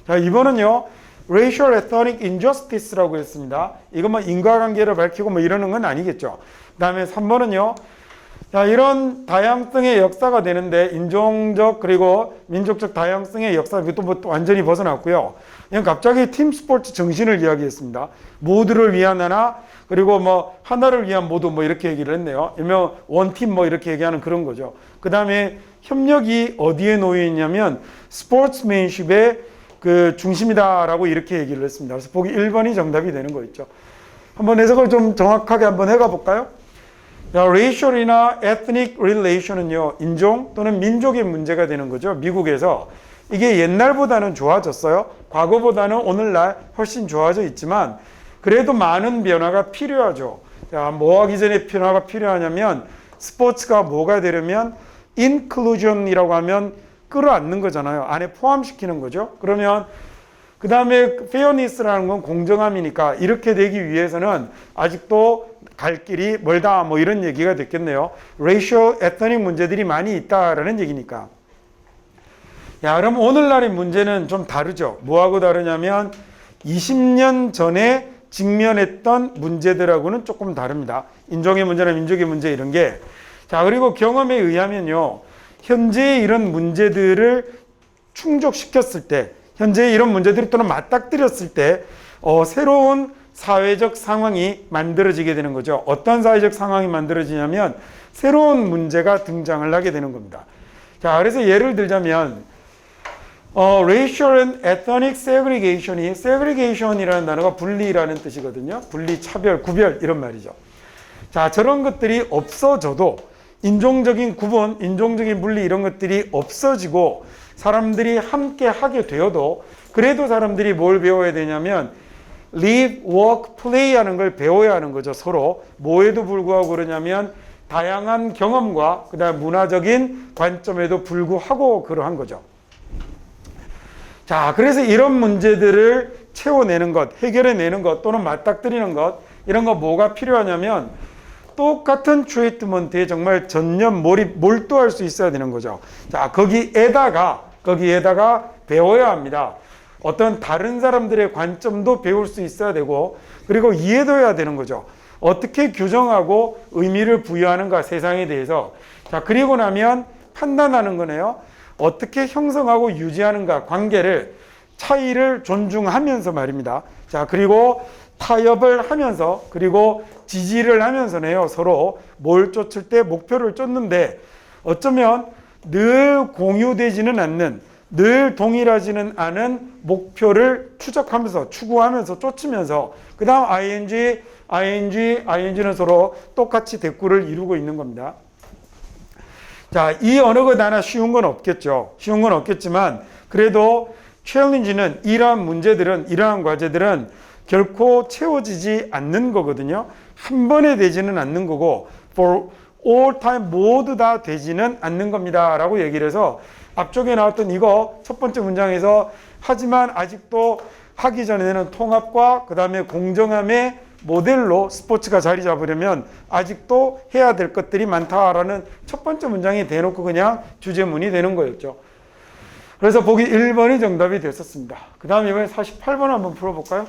자, 2번은요. racial ethnic injustice라고 했습니다. 이거 뭐 인과관계를 밝히고 뭐 이러는 건 아니겠죠. 그 다음에 3번은요. 자, 이런 다양성의 역사가 되는데 인종적 그리고 민족적 다양성의 역사, 이것도 뭐 완전히 벗어났고요. 그냥 갑자기 팀 스포츠 정신을 이야기했습니다. 모두를 위한 하나, 그리고 뭐 하나를 위한 모두 뭐 이렇게 얘기를 했네요. 일명 원팀 뭐 이렇게 얘기하는 그런 거죠. 그 다음에 협력이 어디에 놓여 있냐면 스포츠맨십의 그 중심이다라고 이렇게 얘기를 했습니다. 그래서 보기 1번이 정답이 되는 거 있죠. 한번 해석을 좀 정확하게 한번 해가 볼까요? 자, racial이나 ethnic relation은요, 인종 또는 민족의 문제가 되는 거죠. 미국에서. 이게 옛날보다는 좋아졌어요. 과거보다는 오늘날 훨씬 좋아져 있지만 그래도 많은 변화가 필요하죠. 자, 뭐 하기 전에 변화가 필요하냐면 스포츠가 뭐가 되려면 inclusion이라고 하면 끌어안는 거잖아요. 안에 포함시키는 거죠. 그러면 그 다음에 fairness라는 건 공정함이니까 이렇게 되기 위해서는 아직도 갈 길이 멀다 뭐 이런 얘기가 됐겠네요. racial, ethnic 문제들이 많이 있다라는 얘기니까. 야, 그럼 오늘날의 문제는 좀 다르죠. 뭐하고 다르냐면 20년 전에 직면했던 문제들하고는 조금 다릅니다. 인종의 문제나 민족의 문제 이런 게. 자, 그리고 경험에 의하면요. 현재 이런 문제들을 충족시켰을 때, 현재 이런 문제들이 또는 맞닥뜨렸을 때 새로운 사회적 상황이 만들어지게 되는 거죠. 어떤 사회적 상황이 만들어지냐면 새로운 문제가 등장을 하게 되는 겁니다. 자, 그래서 예를 들자면 racial and ethnic segregation이 segregation이라는 단어가 분리라는 뜻이거든요. 분리, 차별, 구별 이런 말이죠. 자, 저런 것들이 없어져도 인종적인 구분, 인종적인 분리 이런 것들이 없어지고 사람들이 함께 하게 되어도 그래도 사람들이 뭘 배워야 되냐면 live, work, play 하는 걸 배워야 하는 거죠. 서로. 뭐에도 불구하고 그러냐면 다양한 경험과 그다음 문화적인 관점에도 불구하고 그러한 거죠. 자, 그래서 이런 문제들을 채워내는 것, 해결해내는 것 또는 맞닥뜨리는 것 이런 거 뭐가 필요하냐면 똑같은 트리트먼트에 정말 전념, 몰두할 수 있어야 되는 거죠. 자, 거기에다가 배워야 합니다. 어떤 다른 사람들의 관점도 배울 수 있어야 되고 그리고 이해도 해야 되는 거죠. 어떻게 규정하고 의미를 부여하는가 세상에 대해서. 자, 그리고 나면 판단하는 거네요. 어떻게 형성하고 유지하는가 관계를 차이를 존중하면서 말입니다. 자, 그리고 타협을 하면서 그리고 지지를 하면서네요. 서로 뭘 쫓을 때 목표를 쫓는데 어쩌면 늘 공유되지는 않는 늘 동일하지는 않은 목표를 추적하면서 추구하면서 쫓으면서 그 다음 ing는 서로 똑같이 대꾸를 이루고 있는 겁니다. 자, 이 어느 것 하나 쉬운 건 없겠죠. 쉬운 건 없겠지만 그래도 챌린지는 이러한 문제들은 이러한 과제들은 결코 채워지지 않는 거거든요. 한 번에 되지는 않는 거고 for all time 모두 다 되지는 않는 겁니다 라고 얘기를 해서 앞쪽에 나왔던 이거 첫 번째 문장에서 하지만 아직도 하기 전에는 통합과 그 다음에 공정함의 모델로 스포츠가 자리 잡으려면 아직도 해야 될 것들이 많다라는 첫 번째 문장이 대놓고 그냥 주제문이 되는 거였죠. 그래서 보기 1번이 정답이 됐었습니다. 그 다음에 이번에 48번 한번 풀어볼까요?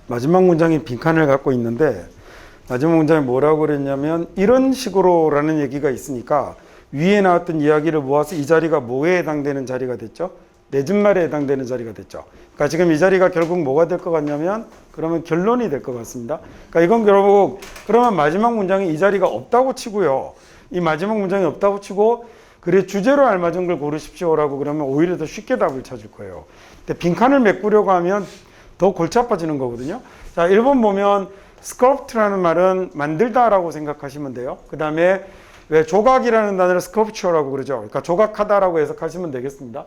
마지막 문장이 빈칸을 갖고 있는데 마지막 문장이 뭐라고 그랬냐면 이런 식으로라는 얘기가 있으니까 위에 나왔던 이야기를 모아서 이 자리가 뭐에 해당되는 자리가 됐죠? 내집말에 해당되는 자리가 됐죠. 그러니까 지금 이 자리가 결국 뭐가 될 것 같냐면 그러면 결론이 될 것 같습니다. 그러니까 이건 결국 그러면 마지막 문장이 이 자리가 없다고 치고요. 이 마지막 문장이 없다고 치고 그래 주제로 알맞은 걸 고르십시오라고 그러면 오히려 더 쉽게 답을 찾을 거예요. 근데 빈칸을 메꾸려고 하면 더 골치 아파지는 거거든요. 자, 1번 보면 sculpt라는 말은 만들다라고 생각하시면 돼요. 그 다음에 왜 조각이라는 단어를 sculpture라고 그러죠. 그러니까 조각하다라고 해석하시면 되겠습니다.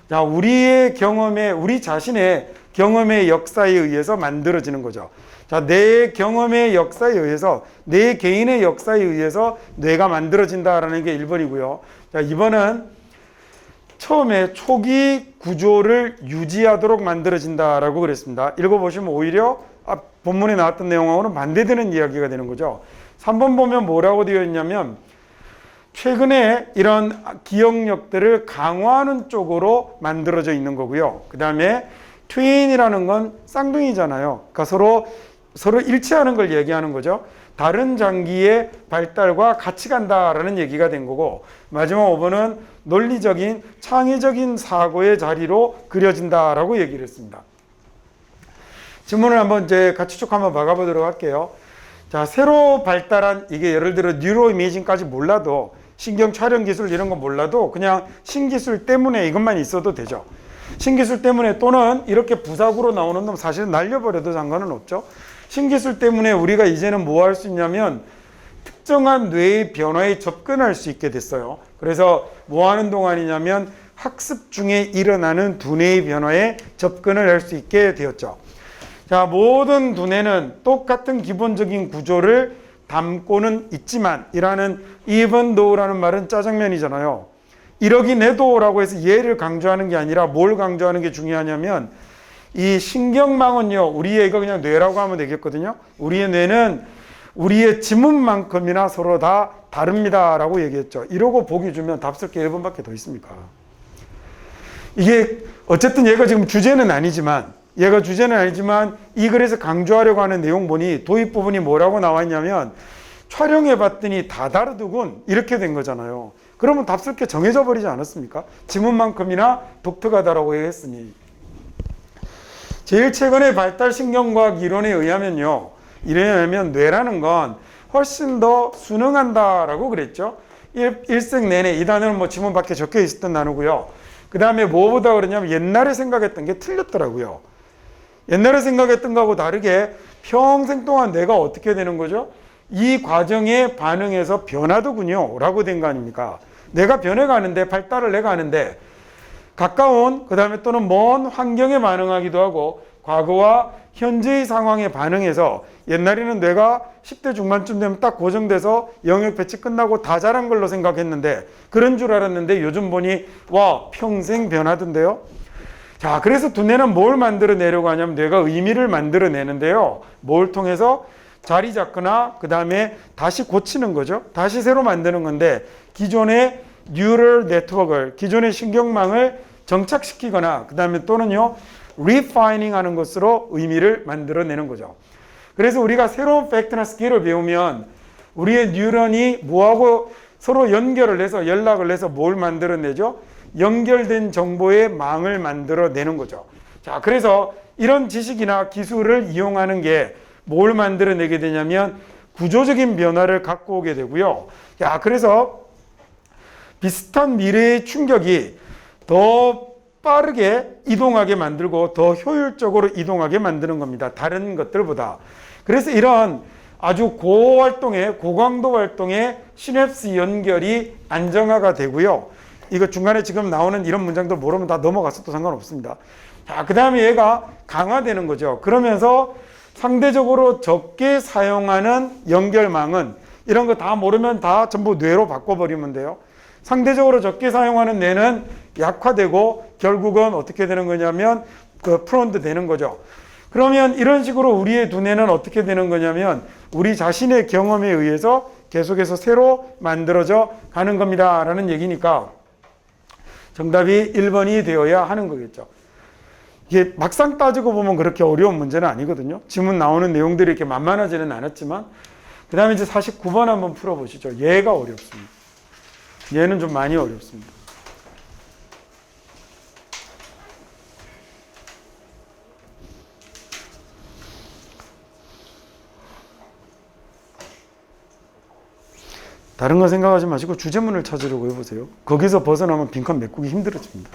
자, 우리의 경험에, 우리 자신의 경험의 역사에 의해서 만들어지는 거죠. 자, 내 경험의 역사에 의해서, 내 개인의 역사에 의해서 뇌가 만들어진다라는 게 1번이고요. 자, 2번은 처음에 초기 구조를 유지하도록 만들어진다라고 그랬습니다. 읽어보시면 오히려 본문에 나왔던 내용하고는 반대되는 이야기가 되는 거죠. 3번 보면 뭐라고 되어 있냐면 최근에 이런 기억력들을 강화하는 쪽으로 만들어져 있는 거고요. 그 다음에 트윈이라는 건 쌍둥이잖아요. 그러니까 서로 일치하는 걸 얘기하는 거죠. 다른 장기의 발달과 같이 간다라는 얘기가 된 거고 마지막 5번은 논리적인 창의적인 사고의 자리로 그려진다라고 얘기를 했습니다. 질문을 한번 이제 같이 쭉 한번 박아보도록 할게요. 자, 새로 발달한 이게 예를 들어 뉴로 이미징까지 몰라도 신경 촬영 기술 이런 거 몰라도 그냥 신기술 때문에 이것만 있어도 되죠. 신기술 때문에 또는 이렇게 부사구로 나오는 놈 사실은 날려버려도 상관은 없죠. 신기술 때문에 우리가 이제는 뭐 할 수 있냐면 특정한 뇌의 변화에 접근할 수 있게 됐어요. 그래서 뭐 하는 동안이냐면 학습 중에 일어나는 두뇌의 변화에 접근을 할 수 있게 되었죠. 자, 모든 두뇌는 똑같은 기본적인 구조를 담고는 있지만 이라는 even though라는 말은 짜장면이잖아요. 이러긴 해도라고 해서 얘를 강조하는 게 아니라 뭘 강조하는 게 중요하냐면 이 신경망은요, 우리의 이거 그냥 뇌라고 하면 되겠거든요. 우리의 뇌는 우리의 지문만큼이나 서로 다 다릅니다 라고 얘기했죠. 이러고 보기 주면 답 쓸 게 1번밖에 더 있습니까? 이게 어쨌든 얘가 지금 주제는 아니지만 이 글에서 강조하려고 하는 내용 보니 도입 부분이 뭐라고 나와 있냐면 촬영해 봤더니 다 다르더군 이렇게 된 거잖아요. 그러면 답 쓸 게 정해져 버리지 않았습니까? 지문만큼이나 독특하다라고 했으니. 제일 최근의 발달 신경과학 이론에 의하면요, 이래냐면 뇌라는 건 훨씬 더 순응한다라고 그랬죠. 일생 내내 이 단어는 뭐 지문 밖에 적혀 있었던 단어고요. 그 다음에 뭐보다 그러냐면 옛날에 생각했던 게 틀렸더라고요. 옛날에 생각했던 거하고 다르게 평생 동안 뇌가 어떻게 되는 거죠? 이 과정에 반응해서 변하더군요 라고 된 거 아닙니까? 내가 변해가는데 발달을 해가는데 가까운 그 다음에 또는 먼 환경에 반응하기도 하고 과거와 현재의 상황에 반응해서 옛날에는 뇌가 10대 중반쯤 되면 딱 고정돼서 영역 배치 끝나고 다 자란 걸로 생각했는데 그런 줄 알았는데 요즘 보니 와 평생 변하던데요. 자, 그래서 두뇌는 뭘 만들어내려고 하냐면 뇌가 의미를 만들어내는데요. 뭘 통해서 자리 잡거나 그 다음에 다시 고치는 거죠. 다시 새로 만드는 건데 기존의 뉴럴 네트워크를 기존의 신경망을 정착시키거나 그 다음에 또는요 리파이닝 하는 것으로 의미를 만들어내는 거죠. 그래서 우리가 새로운 팩트나 스킬을 배우면 우리의 뉴런이 뭐하고 서로 연결을 해서 연락을 해서 뭘 만들어내죠? 연결된 정보의 망을 만들어내는 거죠. 자, 그래서 이런 지식이나 기술을 이용하는 게 뭘 만들어내게 되냐면 구조적인 변화를 갖고 오게 되고요. 야, 그래서 비슷한 미래의 충격이 더 빠르게 이동하게 만들고 더 효율적으로 이동하게 만드는 겁니다. 다른 것들보다. 그래서 이런 아주 고강도 활동의 시냅스 연결이 안정화가 되고요. 이거 중간에 지금 나오는 이런 문장들 모르면 다 넘어갔어도 상관없습니다. 자, 그 다음에 얘가 강화되는 거죠. 그러면서 상대적으로 적게 사용하는 연결망은 이런 거 다 모르면 다 전부 뇌로 바꿔버리면 돼요. 상대적으로 적게 사용하는 뇌는 약화되고 결국은 어떻게 되는 거냐면 프론트 되는 거죠. 그러면 이런 식으로 우리의 두뇌는 어떻게 되는 거냐면 우리 자신의 경험에 의해서 계속해서 새로 만들어져 가는 겁니다 라는 얘기니까 정답이 1번이 되어야 하는 거겠죠. 이게 막상 따지고 보면 그렇게 어려운 문제는 아니거든요. 지문 나오는 내용들이 이렇게 만만하지는 않았지만, 그 다음에 이제 49번 한번 풀어보시죠. 얘가 어렵습니다. 얘는 좀 많이 어렵습니다. 다른 거 생각하지 마시고 주제문을 찾으려고 해보세요. 거기서 벗어나면 빈칸 메꾸기 힘들어집니다.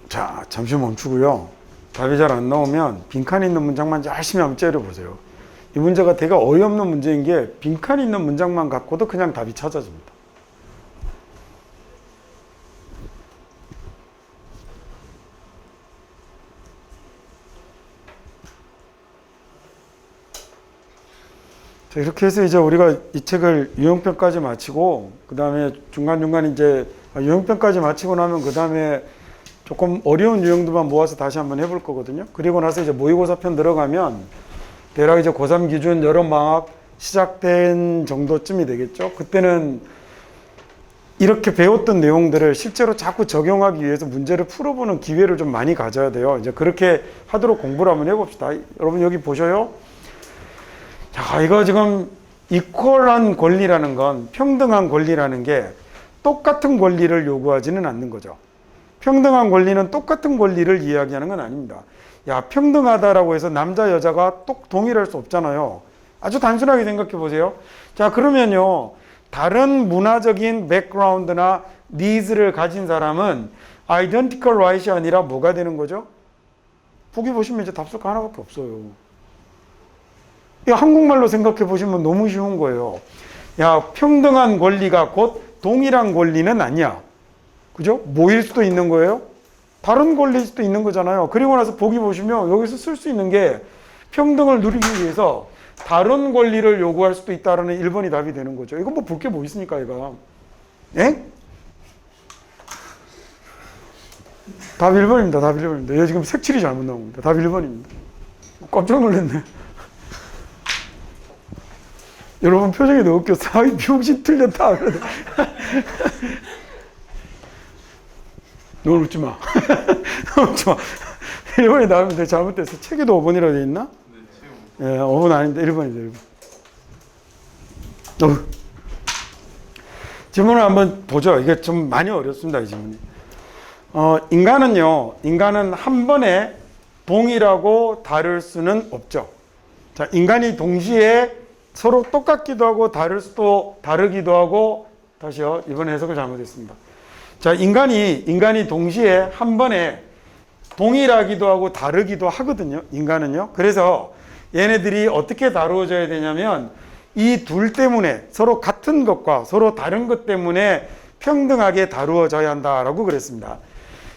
자, 잠시 멈추고요. 답이 잘 안 나오면 빈칸 있는 문장만 열심히 한번 째려보세요. 이 문제가 되게 어이없는 문제인 게 빈칸 있는 문장만 갖고도 그냥 답이 찾아집니다. 자, 이렇게 해서 이제 우리가 이 책을 유형편까지 마치고, 그 다음에 중간중간 이제 유형편까지 마치고 나면 그 다음에 조금 어려운 유형들만 모아서 다시 한번 해볼 거거든요. 그리고 나서 이제 모의고사 편 들어가면 대략 이제 고3 기준 여름방학 시작된 정도쯤이 되겠죠. 그때는 이렇게 배웠던 내용들을 실제로 자꾸 적용하기 위해서 문제를 풀어보는 기회를 좀 많이 가져야 돼요. 이제 그렇게 하도록 공부를 한번 해봅시다. 여러분 여기 보셔요. 자, 이거 지금 이퀄한 권리라는 건, 평등한 권리라는 게 똑같은 권리를 요구하지는 않는 거죠. 평등한 권리는 똑같은 권리를 이야기하는 건 아닙니다. 야, 평등하다라고 해서 남자 여자가 동일할 수 없잖아요. 아주 단순하게 생각해 보세요. 자, 그러면요, 다른 문화적인 백그라운드나 니즈를 가진 사람은 identical right이 아니라 뭐가 되는 거죠? 보기 보시면 이제 답수가 하나밖에 없어요. 이 한국말로 생각해 보시면 너무 쉬운 거예요. 야, 평등한 권리가 곧 동일한 권리는 아니야. 그죠? 뭐일 수도 있는 거예요? 다른 권리일 수도 있는 거잖아요. 그리고 나서 보기 보시면 여기서 쓸 수 있는 게 평등을 누리기 위해서 다른 권리를 요구할 수도 있다라는 1번이 답이 되는 거죠. 이건 뭐 볼 게 뭐 있습니까, 이거? 예? 답 1번입니다. 답 1번입니다. 얘 지금 색칠이 잘못 나온 겁니다. 답 1번입니다. 깜짝 놀랐네. 여러분 표정이 너무 웃겼어. 아이, 비용신 틀렸다. 넌 웃지 마. 넌 웃지 마. 1번이 나오면 돼. 잘못됐어. 책에도 5번이라고 돼 있나? 네, 예, 5번 아닌데 1번이죠. 1번. 질문을 한번 보죠. 이게 좀 많이 어렵습니다, 이 질문이. 인간은 한 번에 동일하고 다를 수는 없죠. 자, 인간이 동시에 서로 똑같기도 하고 다르기도 하고, 다시요. 이번 해석을 잘못했습니다. 자, 인간이 동시에 한 번에 동일하기도 하고 다르기도 하거든요. 인간은요. 그래서 얘네들이 어떻게 다루어져야 되냐면 이 둘 때문에 서로 같은 것과 서로 다른 것 때문에 평등하게 다루어져야 한다라고 그랬습니다.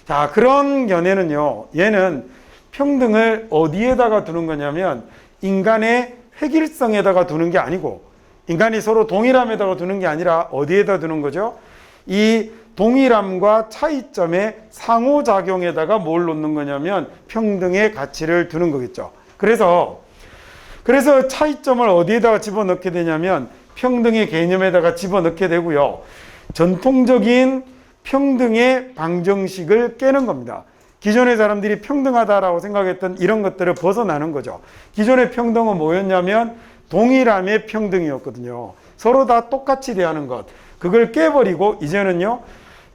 자, 그런 견해는요. 얘는 평등을 어디에다가 두는 거냐면 인간의 획일성에다가 두는 게 아니고 인간이 서로 동일함에다가 두는 게 아니라 어디에다 두는 거죠? 이 동일함과 차이점의 상호작용에다가 뭘 놓는 거냐면 평등의 가치를 두는 거겠죠. 그래서 차이점을 어디에다가 집어넣게 되냐면 평등의 개념에다가 집어넣게 되고요. 전통적인 평등의 방정식을 깨는 겁니다. 기존의 사람들이 평등하다라고 생각했던 이런 것들을 벗어나는 거죠. 기존의 평등은 뭐였냐면 동일함의 평등이었거든요. 서로 다 똑같이 대하는 것. 그걸 깨버리고 이제는요.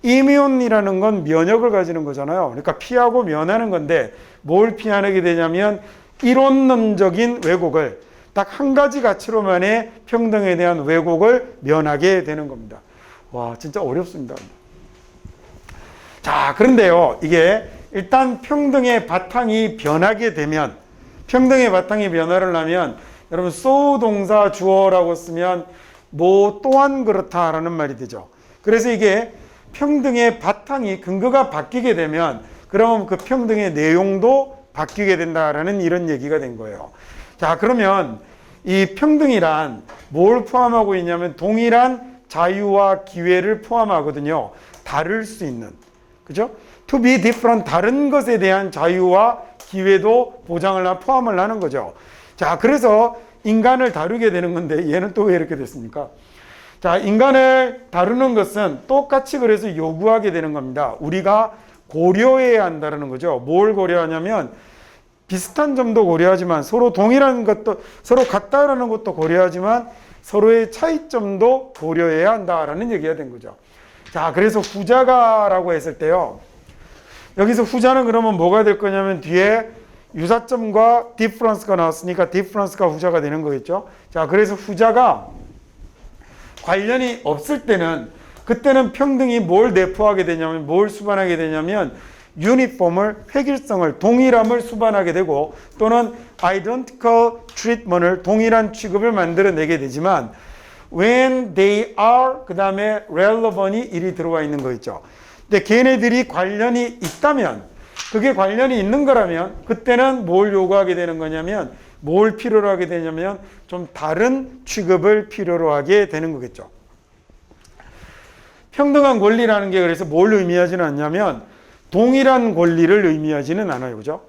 이면이라는 건 면역을 가지는 거잖아요. 그러니까 피하고 면하는 건데 뭘 피하게 되냐면 이론론적인 왜곡을 딱 한 가지 가치로만의 평등에 대한 왜곡을 면하게 되는 겁니다. 와, 진짜 어렵습니다. 자, 그런데요. 이게 일단 평등의 바탕이 변하게 되면 평등의 바탕이 변화를 하면 여러분 so 동사 주어라고 쓰면 뭐 또한 그렇다라는 말이 되죠. 그래서 이게 평등의 바탕이 근거가 바뀌게 되면 그럼 그 평등의 내용도 바뀌게 된다라는 이런 얘기가 된 거예요. 자, 그러면 이 평등이란 뭘 포함하고 있냐면 동일한 자유와 기회를 포함하거든요. 다를 수 있는. 그죠? To be different, 다른 것에 대한 자유와 기회도 보장을 포함을 하는 거죠. 자, 그래서 인간을 다루게 되는 건데 얘는 또 왜 이렇게 됐습니까? 자, 인간을 다루는 것은 똑같이 그래서 요구하게 되는 겁니다. 우리가 고려해야 한다는 거죠. 뭘 고려하냐면 비슷한 점도 고려하지만 서로 동일한 것도 서로 같다라는 것도 고려하지만 서로의 차이점도 고려해야 한다라는 얘기가 된 거죠. 자, 그래서 후자가라고 했을 때요. 여기서 후자는 그러면 뭐가 될 거냐면 뒤에 유사점과 difference가 나왔으니까 difference가 후자가 되는 거겠죠. 자, 그래서 후자가 관련이 없을 때는 그때는 평등이 뭘 내포하게 되냐면 뭘 수반하게 되냐면 유니폼을 획일성을 동일함을 수반하게 되고 또는 identical treatment을 동일한 취급을 만들어내게 되지만 when they are 그 다음에 relevant이 일이 들어와 있는 거 있죠. 근데 걔네들이 관련이 있다면 그게 관련이 있는 거라면 그때는 뭘 요구하게 되는 거냐면 뭘 필요로 하게 되냐면 좀 다른 취급을 필요로 하게 되는 거겠죠. 평등한 권리라는 게 그래서 뭘 의미하지는 않냐면 동일한 권리를 의미하지는 않아요. 그죠?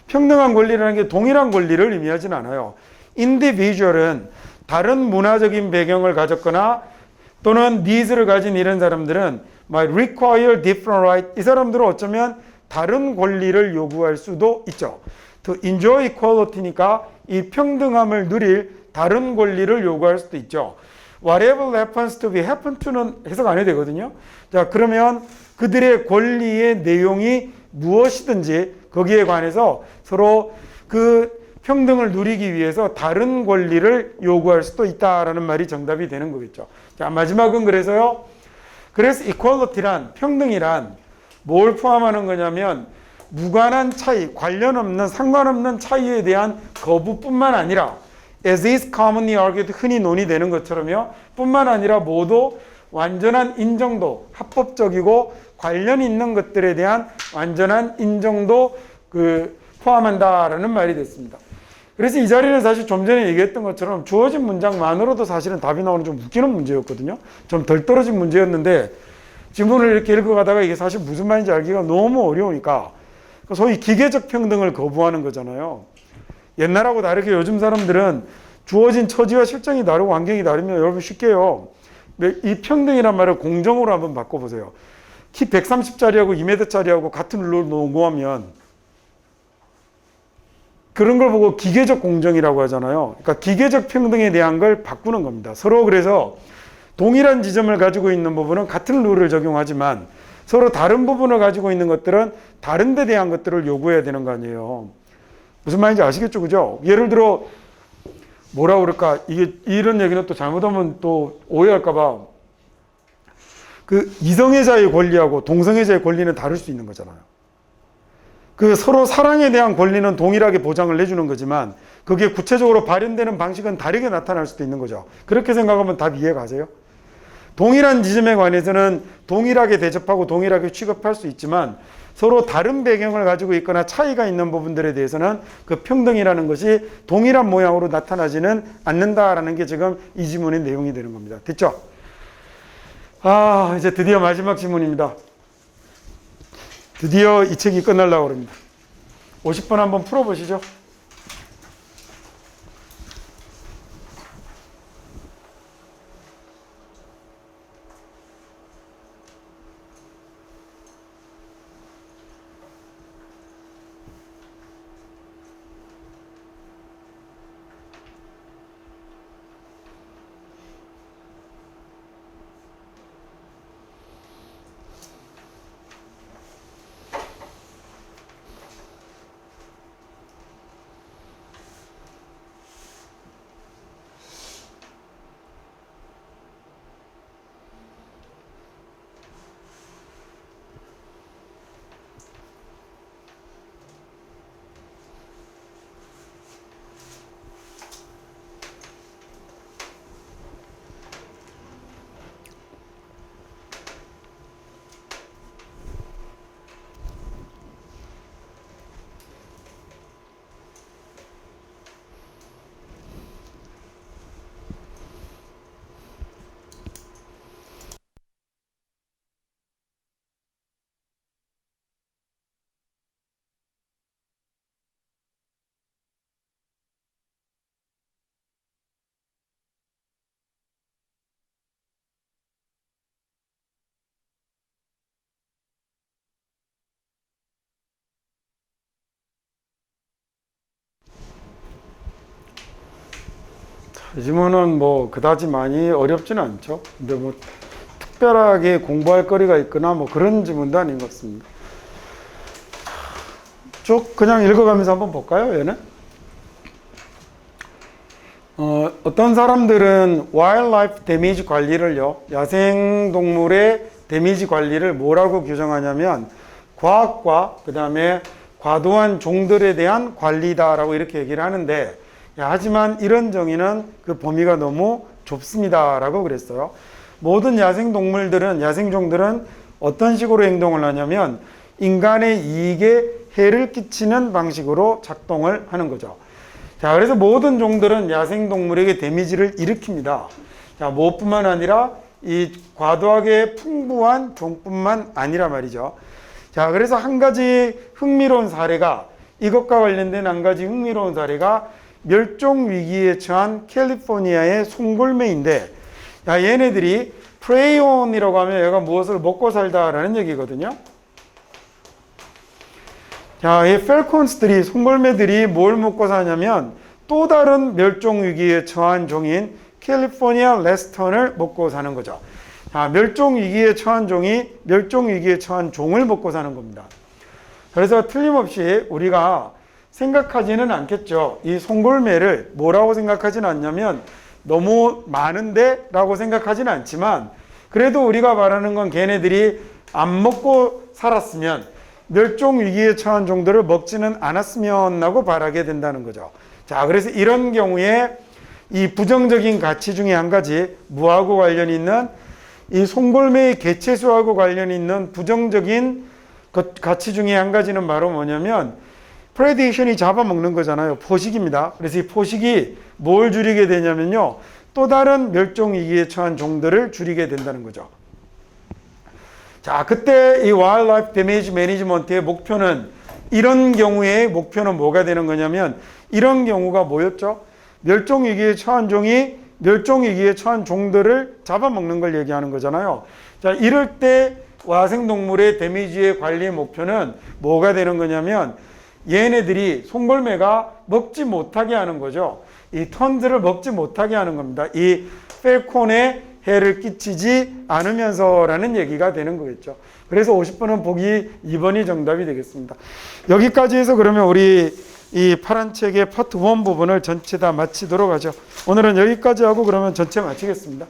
평등한 권리라는 게 동일한 권리를 의미하지는 않아요. 인디비주얼은 다른 문화적인 배경을 가졌거나 또는 니즈를 가진 이런 사람들은 require different right. 이 사람들은 어쩌면 다른 권리를 요구할 수도 있죠. To enjoy equality니까 이 평등함을 누릴 다른 권리를 요구할 수도 있죠. Whatever happens to be happen to는 해석 안 해도 되거든요. 자, 그러면 그들의 권리의 내용이 무엇이든지 거기에 관해서 서로 그 평등을 누리기 위해서 다른 권리를 요구할 수도 있다라는 말이 정답이 되는 거겠죠. 자, 마지막은 그래서요. 그래서 equality란 평등이란 뭘 포함하는 거냐면 무관한 차이, 관련 없는 상관없는 차이에 대한 거부뿐만 아니라 as is commonly argued 흔히 논의되는 것처럼요. 뿐만 아니라 모두 완전한 인정도, 합법적이고 관련 있는 것들에 대한 완전한 인정도 포함한다라는 말이 됐습니다. 그래서 이 자리는 사실 좀 전에 얘기했던 것처럼 주어진 문장만으로도 사실은 답이 나오는 좀 웃기는 문제였거든요. 좀 덜 떨어진 문제였는데 지문을 이렇게 읽어가다가 이게 사실 무슨 말인지 알기가 너무 어려우니까 소위 기계적 평등을 거부하는 거잖아요. 옛날하고 다르게 요즘 사람들은 주어진 처지와 실정이 다르고 환경이 다르면 여러분 쉽게요. 이 평등이란 말을 공정으로 한번 바꿔보세요. 키 130짜리하고 2m짜리하고 같은 룰을 농구하면 그런 걸 보고 기계적 공정이라고 하잖아요. 그러니까 기계적 평등에 대한 걸 바꾸는 겁니다. 서로 그래서 동일한 지점을 가지고 있는 부분은 같은 룰을 적용하지만 서로 다른 부분을 가지고 있는 것들은 다른 데 대한 것들을 요구해야 되는 거 아니에요. 무슨 말인지 아시겠죠? 그죠? 예를 들어 뭐라 그럴까? 이게 이런 얘기는 또 잘못하면 또 오해할까 봐. 그 이성애자의 권리하고 동성애자의 권리는 다를 수 있는 거잖아요. 그 서로 사랑에 대한 권리는 동일하게 보장을 해주는 거지만 그게 구체적으로 발현되는 방식은 다르게 나타날 수도 있는 거죠. 그렇게 생각하면 답 이해가세요? 동일한 지점에 관해서는 동일하게 대접하고 동일하게 취급할 수 있지만 서로 다른 배경을 가지고 있거나 차이가 있는 부분들에 대해서는 그 평등이라는 것이 동일한 모양으로 나타나지는 않는다라는 게 지금 이 지문의 내용이 되는 겁니다. 됐죠? 이제 드디어 마지막 지문입니다. 드디어 이 책이 끝나려고 합니다. 50번 한번 풀어보시죠. 이 지문은 뭐 그다지 많이 어렵지는 않죠. 근데 뭐 특별하게 공부할 거리가 있거나 뭐 그런 지문도 아닌 것 같습니다. 쭉 그냥 읽어가면서 한번 볼까요, 얘는? 어떤 사람들은 와일드라이프 데미지 관리를요, 야생동물의 데미지 관리를 뭐라고 규정하냐면 과학과 그 다음에 과도한 종들에 대한 관리다라고 이렇게 얘기를 하는데, 하지만 이런 정의는 그 범위가 너무 좁습니다 라고 그랬어요. 모든 야생동물들은, 야생종들은 어떤 식으로 행동을 하냐면 인간의 이익에 해를 끼치는 방식으로 작동을 하는 거죠. 자, 그래서 모든 종들은 야생동물에게 데미지를 일으킵니다. 자, 무엇뿐만 아니라 이 과도하게 풍부한 종뿐만 아니라 말이죠. 자, 그래서 한 가지 흥미로운 사례가, 이것과 관련된 한 가지 흥미로운 사례가 멸종 위기에 처한 캘리포니아의 송골매인데, 야, 얘네들이 프레이온이라고 하면 얘가 무엇을 먹고 살다라는 얘기거든요. 자, 이 펠콘스들이, 송골매들이 뭘 먹고 사냐면 또 다른 멸종 위기에 처한 종인 캘리포니아 레스턴을 먹고 사는 거죠. 자, 멸종 위기에 처한 종이 멸종 위기에 처한 종을 먹고 사는 겁니다. 그래서 틀림없이 우리가 생각하지는 않겠죠. 이 송골매를 뭐라고 생각하지는 않냐면 너무 많은데 라고 생각하지는 않지만, 그래도 우리가 말하는 건 걔네들이 안 먹고 살았으면, 멸종 위기에 처한 종들을 먹지는 않았으면 하고 바라게 된다는 거죠. 자, 그래서 이런 경우에 이 부정적인 가치 중에 한 가지, 뭐하고 관련이 있는, 이 송골매의 개체수하고 관련이 있는 부정적인 가치 중에 한 가지는 바로 뭐냐면 프레데이션이 잡아먹는 거잖아요. 포식입니다. 그래서 이 포식이 뭘 줄이게 되냐면요, 또 다른 멸종 위기에 처한 종들을 줄이게 된다는 거죠. 자, 그때 이 와일드라이프 데미지 매니지먼트의 목표는, 이런 경우에 목표는 뭐가 되는 거냐면, 이런 경우가 뭐였죠? 멸종 위기에 처한 종이 멸종 위기에 처한 종들을 잡아먹는 걸 얘기하는 거잖아요. 자, 이럴 때 야생동물의 데미지의 관리의 목표는 뭐가 되는 거냐면, 얘네들이, 송골매가 먹지 못하게 하는 거죠. 이 턴들을 먹지 못하게 하는 겁니다. 이 펠콘의 해를 끼치지 않으면서라는 얘기가 되는 거겠죠. 그래서 50번은 보기 2번이 정답이 되겠습니다. 여기까지 해서 그러면 우리 이 파란 책의 파트 1 부분을 전체 다 마치도록 하죠. 오늘은 여기까지 하고 그러면 전체 마치겠습니다.